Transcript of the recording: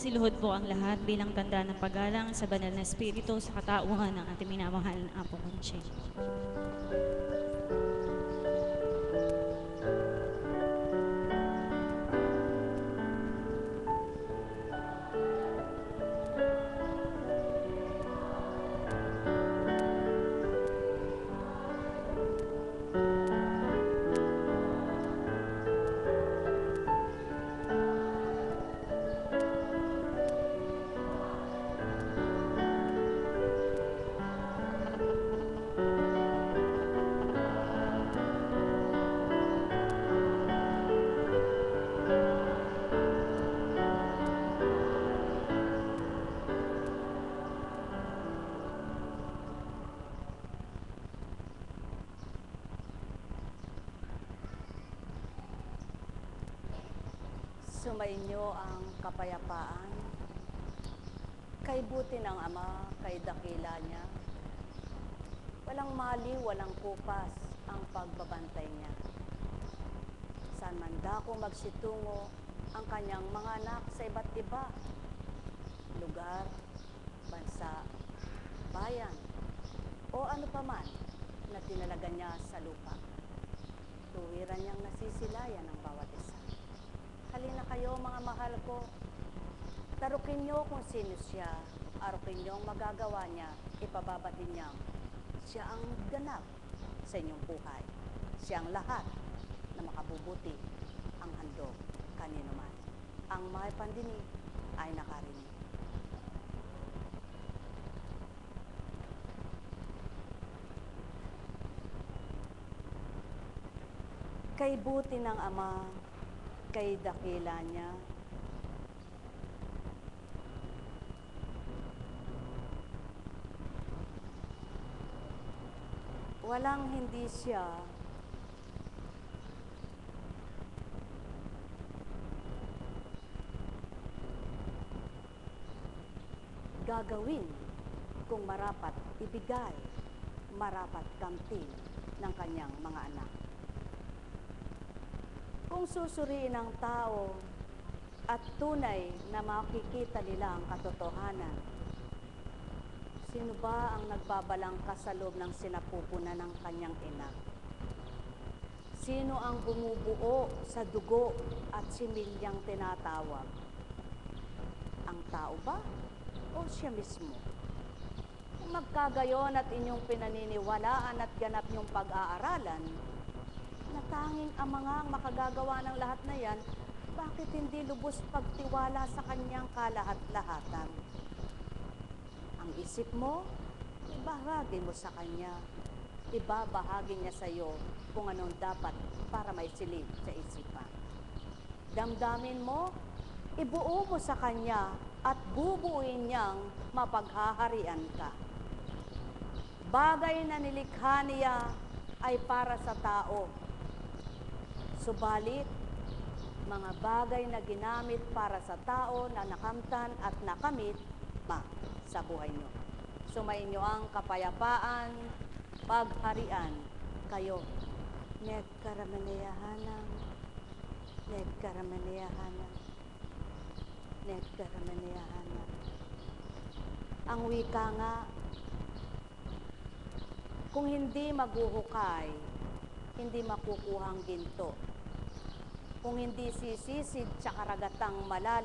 Siluhod po ang lahat bilang tanda ng paggalang sa banal na espiritu sa katauhan ng ating minamahal na Apo Conching. Sumainyo ang kapayapaan, kay buti ng Ama, kay dakila niya. Walang mali, walang kupas ang pagbabantay niya. Saan man dako magsitungo ang kanyang mga anak sa iba't iba, lugar, bansa, bayan, o ano paman na tinalaga niya sa lupa. Tuwiran niyang nasisilayan ang bawat isa. Halina kayo mga mahal ko, tarukin niyo kung sino siya, arukin niyo ang magagawa niya, ipababati niya. Siya ang ganap sa inyong buhay. Siya ang lahat na makabubuti ang handog kanino man. Ang may pandinig ay nakarinig. Kay buti ng Ama, kay dakila niya. Walang hindi siya gagawin kung marapat ibigay, marapat kamtin ng kanyang mga anak. Kung susuriin ng tao at tunay na makikita nila ang katotohanan, sino ba ang nagbabalangkas sa loob ng sinapupunan ng kanyang ina? Sino ang bumubuo sa dugo at similyang tinatawag? Ang tao ba o siya mismo? Kung magkagayon at inyong pinaniniwalaan at ganap niyong pag-aaralan, na tanging ang mga makagagawa ng lahat na yan, bakit hindi lubos pagtiwala sa kanyang kalahat-lahatan? Ang isip mo, ibahagi mo sa kanya. Ibabahagi niya sa iyo kung anong dapat para may silid sa isipan. Damdamin mo, ibuo mo sa kanya at bubuuin niyang mapaghaharian ka. Bagay na nilikha niya ay para sa tao. Subalit, mga bagay na ginamit para sa tao na nakamtan at nakamit sa buhay nyo. Sumainyo ang kapayapaan, pagharian kayo. Nagkaramanayahanang, nagkaramanayahanang, nagkaramanayahanang. Ang wika nga, kung hindi maghuhukay, hindi makukuhang ginto. Kung hindi sisisid sa karagatang malalim,